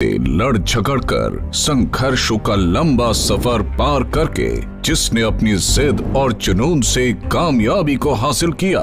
लड़ झगड़ कर संघर्षों का लंबा सफर पार करके जिसने अपनी जिद और जुनून से कामयाबी को हासिल किया,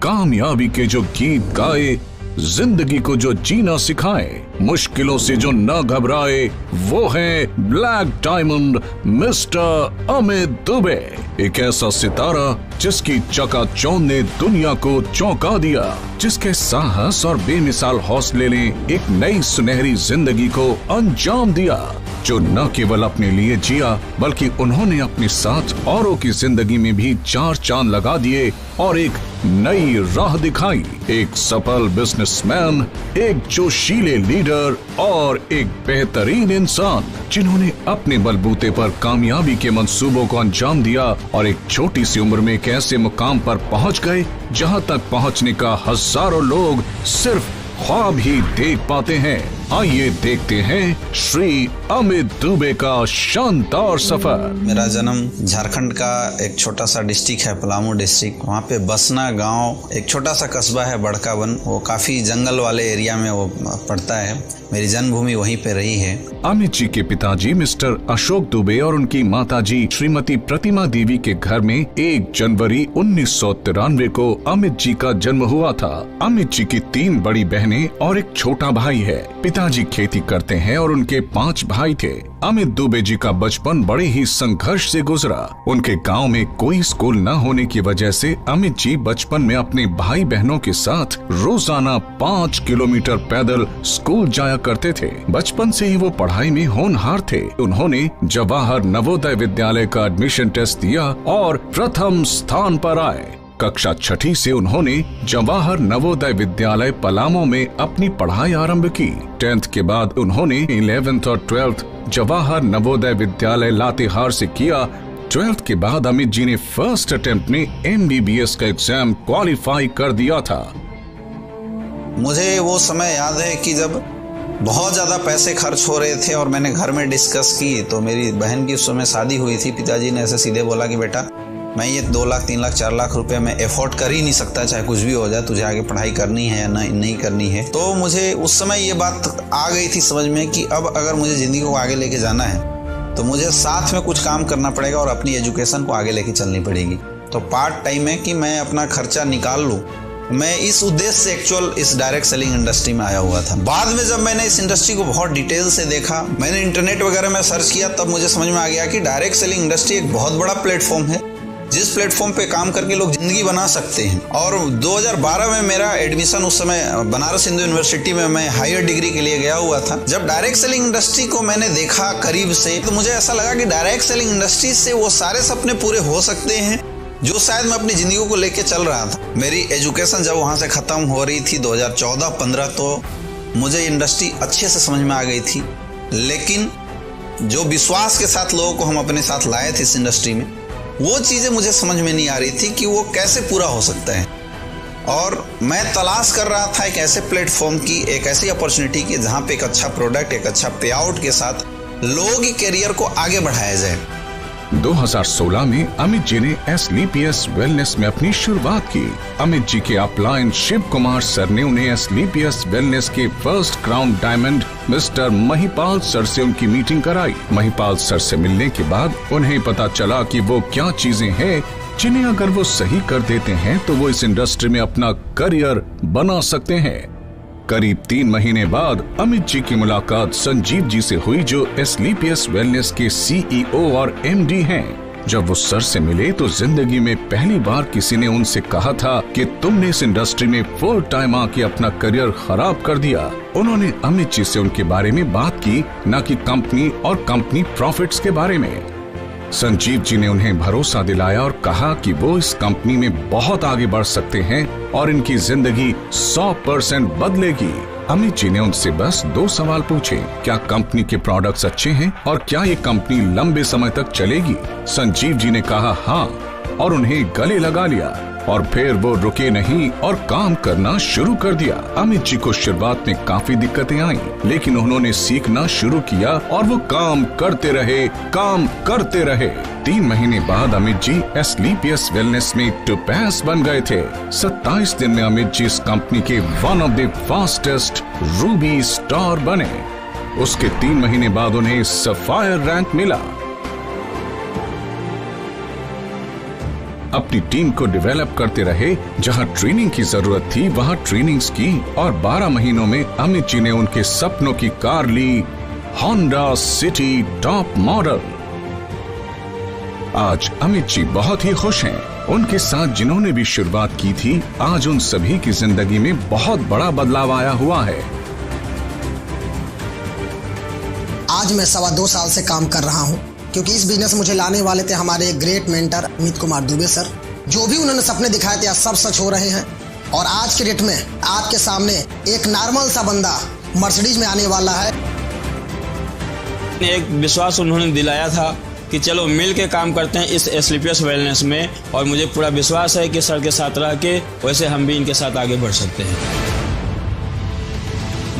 कामयाबी के जो गीत गाए, जिंदगी को जो जीना सिखाए, मुश्किलों से जो न घबराए, वो है black diamond mister Amit Dubey. एक ऐसा सितारा जिसकी चकाचौंध ने दुनिया को चौंका दिया, जिसके साहस और बेमिसाल हौसले ने एक नई सुनहरी जिंदगी को अंजाम दिया, जो न केवल अपने लिए जिया बल्कि उन्होंने अपने साथ औरों की जिंदगी में भी चार चांद लगा दिए और एक नई राह दिखाई। एक सफल बिजनेसमैन, एक जोशीले लीडर और एक बेहतरीन इंसान जिन्होंने अपने बलबूते पर कामयाबी के मंसूबों को अंजाम दिया और एक छोटी सी उम्र में एक ऐसे मुकाम पर पहुंच गए जहां तक पहुंचने का हजारों लोग सिर्फ ख्वाब ही देख पाते हैं। आइए देखते हैं श्री अमित दुबे का शानदार सफर। मेरा जन्म झारखंड का एक छोटा सा डिस्ट्रिक्ट है, पलामू डिस्ट्रिक्ट। वहाँ पे बसना गांव एक छोटा सा कस्बा है, बड़कावन। वो काफी जंगल वाले एरिया में वो पड़ता है। मेरी जन्मभूमि वहीं पे रही है। अमित जी के पिताजी मिस्टर अशोक दुबे और उनकी माताजी श्रीमती प्रतिमा देवी के घर में 1 जनवरी 1993 को अमित जी का जन्म हुआ था। अमित जी की 3 बड़ी बहनें और एक छोटा भाई है। पिताजी खेती करते हैं और उनके 5 भाई थे। अमित दुबे जी का बचपन बड़े ही संघर्ष से गुजरा। उनके गांव में कोई स्कूल न होने की वजह से अमित जी बचपन में अपने भाई बहनों के साथ रोजाना 5 किलोमीटर पैदल स्कूल जाया करते थे। बचपन से ही वो पढ़ाई में होनहार थे। उन्होंने जवाहर नवोदय विद्यालय का एडमिशन टेस्ट दिया और प्रथम स्थान पर आए। कक्षा 6ठी से उन्होंने जवाहर नवोदय विद्यालय पलामू में अपनी पढ़ाई आरंभ की। 10th के बाद उन्होंने 11th और 12th जवाहर नवोदय विद्यालय लातेहार से किया। 12th के बाद अमित जी ने फर्स्ट अटेम्प्ट में MBBS का एग्जाम क्वालिफाई कर दिया था। मुझे वो समय याद है कि जब बहुत ज्यादा पैसे खर्च हो रहे थे और मैंने घर में डिस्कस की तो मेरी बहन की उस समय शादी हुई थी। पिताजी ने ऐसे सीधे बोला कि बेटा मैं ये 2 लाख 3 लाख 4 लाख रुपए में एफोर्ड कर ही नहीं सकता, चाहे कुछ भी हो जाए, तुझे आगे पढ़ाई करनी है या नहीं करनी है। तो मुझे उस समय ये बात आ गई थी समझ में कि अब अगर मुझे जिंदगी को आगे लेके जाना है तो मुझे साथ में कुछ काम करना पड़ेगा और अपनी एजुकेशन को आगे लेके चलनी पड़ेगी। तो पार्ट टाइम है कि मैं अपना खर्चा निकाल लूँ। मैं इस उद्देश्य से एक्चुअल इस डायरेक्ट सेलिंग इंडस्ट्री में आया हुआ था। बाद में जब मैंने इस इंडस्ट्री को बहुत डिटेल से देखा, मैंने इंटरनेट वगैरह में सर्च किया, तब मुझे समझ में आ गया कि डायरेक्ट सेलिंग इंडस्ट्री एक बहुत बड़ा प्लेटफॉर्म है जिस प्लेटफॉर्म पे काम करके लोग जिंदगी बना सकते हैं। और 2012 में मेरा एडमिशन, उस समय बनारस हिंदू यूनिवर्सिटी में मैं हायर डिग्री के लिए गया हुआ था। जब डायरेक्ट सेलिंग इंडस्ट्री को मैंने देखा करीब से तो मुझे ऐसा लगा कि डायरेक्ट सेलिंग इंडस्ट्री से वो सारे सपने पूरे हो सकते हैं जो शायद मैं अपनी जिंदगी को लेके चल रहा था। मेरी एजुकेशन जब वहां से खत्म हो रही थी 2014-15, तो मुझे इंडस्ट्री अच्छे से समझ में आ गई थी। लेकिन जो विश्वास के साथ लोगों को हम अपने साथ लाए थे इस इंडस्ट्री में, वो चीजें मुझे समझ में नहीं आ रही थी कि वो कैसे पूरा हो सकता है। और मैं तलाश कर रहा था एक ऐसे प्लेटफॉर्म की, एक ऐसी अपॉर्चुनिटी की जहां पे एक अच्छा प्रोडक्ट, एक अच्छा पे आउट के साथ लोगों की करियर को आगे बढ़ाया जाए। 2016 में अमित जी ने SLPS वेलनेस में अपनी शुरुआत की। अमित जी के अपलाइन शिव कुमार सर ने उन्हें SLPS वेलनेस के first crown diamond mister Mahipal sir से उनकी मीटिंग कराई। महिपाल सर से मिलने के बाद उन्हें पता चला कि वो क्या चीजें हैं जिन्हें अगर वो सही कर देते हैं तो वो इस इंडस्ट्री में अपना करियर बना सकते हैं। करीब 3 महीने बाद अमित जी की मुलाकात संजीव जी से हुई, जो SLPS वेलनेस के CEO और MD हैं। जब वो सर से मिले तो जिंदगी में पहली बार किसी ने उनसे कहा था कि तुमने इस इंडस्ट्री में फुल टाइम आके अपना करियर खराब कर दिया। उन्होंने अमित जी से उनके बारे में बात की, न कि कंपनी और कंपनी प्रॉफिट्स के बारे में। संजीव जी ने उन्हें भरोसा दिलाया और कहा कि वो इस कंपनी में बहुत आगे बढ़ सकते हैं और इनकी जिंदगी 100% बदलेगी। अमित जी ने उनसे बस 2 सवाल पूछे, क्या कंपनी के प्रोडक्ट्स अच्छे हैं और क्या ये कंपनी लंबे समय तक चलेगी। संजीव जी ने कहा हाँ और उन्हें गले लगा लिया और फिर वो रुके नहीं और काम करना शुरू कर दिया। अमित जी को शुरुआत में काफी दिक्कतें आई, लेकिन उन्होंने सीखना शुरू किया और वो काम करते रहे। 3 महीने बाद अमित जी SLPS वेलनेस में टोपैज बन गए थे। 27 दिन में अमित जी इस कंपनी के one of the fastest Ruby star बने। उसके 3 महीने बाद उन्हें सफायर रैंक मिला। अपनी टीम को डेवलप करते रहे, जहां ट्रेनिंग की जरूरत थी वहां ट्रेनिंग्स की, और 12 महीनों में अमित जी ने उनके सपनों की कार ली, होंडा सिटी टॉप मॉडल। आज अमित जी बहुत ही खुश हैं। उनके साथ जिन्होंने भी शुरुआत की थी, आज उन सभी की जिंदगी में बहुत बड़ा बदलाव आया हुआ है। आज मैं 2.25 साल से काम कर रहा हूं, क्योंकि इस बिजनेस मुझे लाने वाले थे हमारे great mentor Amit Kumar Dubey sir. जो भी उन्होंने सपने दिखाए थे आज सब सच हो रहे हैं, और आज के डेट में आपके सामने एक नॉर्मल सा बंदा मर्सिडीज में आने वाला है। एक विश्वास उन्होंने दिलाया था कि चलो मिल के काम करते हैं इस SLPS वेलनेस में, और मुझे पूरा विश्वास है कि सर के साथ रह के वैसे हम भी इनके साथ आगे बढ़ सकते हैं।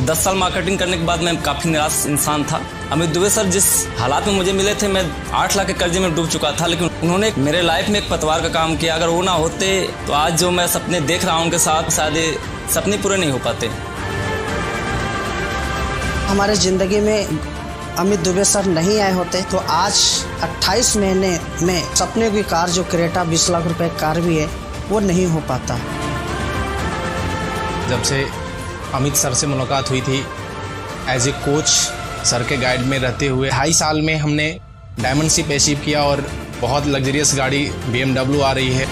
10 साल मार्केटिंग करने के बाद मैं काफ़ी निराश इंसान था। अमित दुबे सर जिस हालात में मुझे मिले थे, मैं 8 लाख के कर्जे में डूब चुका था, लेकिन उन्होंने मेरे लाइफ में एक पतवार का काम किया। अगर वो ना होते तो आज जो मैं सपने देख रहा हूँ उनके साथ, शायद सपने पूरे नहीं हो पाते। हमारे ज़िंदगी में अमित दुबे सर नहीं आए होते तो आज 28 महीने में सपने की कार जो क्रेटा 20 लाख रुपए कार भी है वो नहीं हो पाता। जब से अमित सर से मुलाकात हुई थी एज ए कोच, सर के गाइड में रहते हुए 2.5 साल में हमने डायमंड शिप अचीव किया, और बहुत लग्जरियस गाड़ी BMW आ रही है।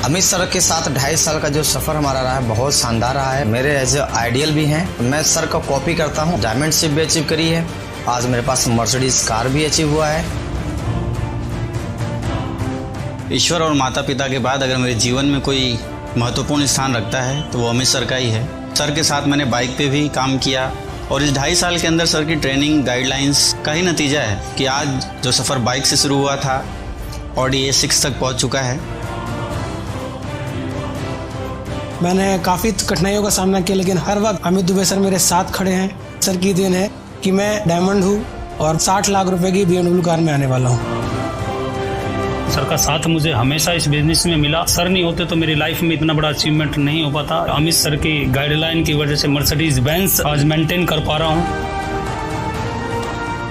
अमित सर के साथ 2.5 साल का जो सफर हमारा रहा है बहुत शानदार रहा है। मेरे एज आइडियल भी हैं। मैं सर का कॉपी करता हूं। डायमंड शिप भी अचीव करी है, आज मेरे पास मर्सिडीज कार भी अचीव हुआ है। ईश्वर और माता पिता के बाद अगर मेरे जीवन में कोई महत्वपूर्ण स्थान रखता है तो वो अमित सर का ही है। सर के साथ मैंने बाइक पे भी काम किया, और इस 2.5 साल के अंदर सर की ट्रेनिंग गाइडलाइंस का ही नतीजा है कि आज जो सफ़र बाइक से शुरू हुआ था ऑडी A6 तक पहुंच चुका है। मैंने काफ़ी कठिनाइयों का सामना किया, लेकिन हर वक्त अमित दुबे सर मेरे साथ खड़े हैं। सर की देन है कि मैं डायमंड हूँ और 60 लाख रुपए की BMW कार में आने वाला हूँ। सर का साथ मुझे हमेशा इस बिजनेस में मिला। सर नहीं होते तो मेरी लाइफ में इतना बड़ा अचीवमेंट नहीं हो पाता। अमित सर की गाइडलाइन की वजह से मर्सिडीज बेंज आज मेंटेन कर पा रहा हूँ।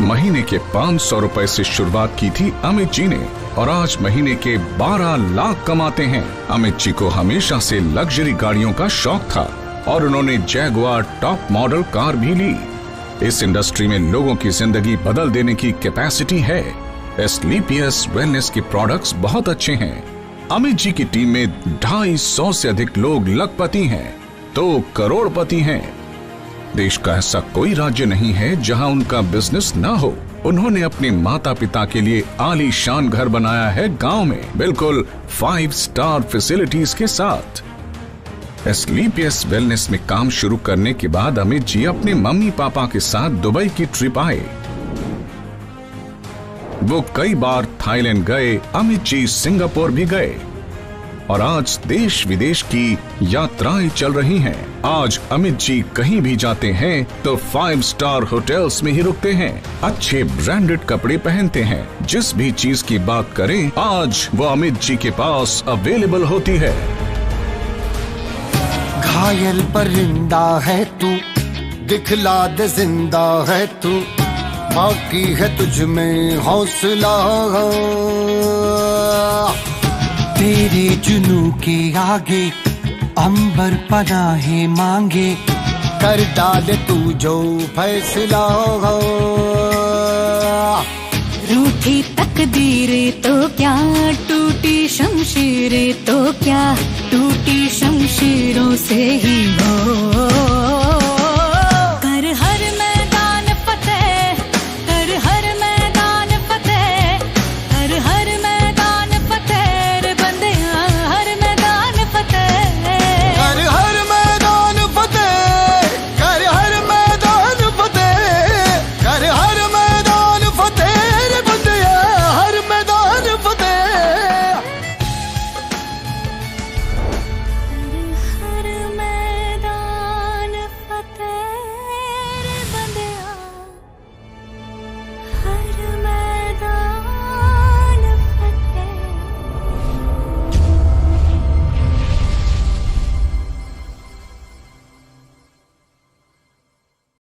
महीने के 500 रुपए से शुरुआत की थी अमित जी ने, और आज महीने के 12 लाख कमाते हैं। अमित जी को हमेशा से लग्जरी गाड़ियों का शौक था, और उन्होंने जैगुआर टॉप मॉडल कार भी ली। इस इंडस्ट्री में लोगों की जिंदगी बदल देने की कैपेसिटी है। SLPS वेलनेस के प्रोडक्ट्स बहुत अच्छे हैं। अमित जी की टीम में 250 से अधिक लोग लखपति हैं तो करोड़पति हैं। देश का ऐसा कोई राज्य नहीं है जहां उनका बिजनेस ना हो। उन्होंने अपने माता पिता के लिए आलीशान घर बनाया है गांव में, बिल्कुल 5 स्टार फैसिलिटीज के साथ। SLPS वेलनेस में काम शुरू करने के बाद अमित जी अपने मम्मी पापा के साथ दुबई की ट्रिप आए। वो कई बार थाईलैंड गए, अमित जी सिंगापुर भी गए, और आज देश विदेश की यात्राएं चल रही हैं। आज अमित जी कहीं भी जाते हैं तो 5 स्टार होटल्स में ही रुकते हैं, अच्छे ब्रांडेड कपड़े पहनते हैं। जिस भी चीज की बात करें आज वो अमित जी के पास अवेलेबल होती है। घायल परिंदा है तू, दिखला दे जिंदा है तू, बाकी है तुझ में हौसला। तेरे जुनू के आगे अंबर पनाहे मांगे, कर डाले तू जो फैसला। रूठी तकदीरें तो क्या, टूटी शमशीरें तो क्या, टूटी शमशीरों से ही हो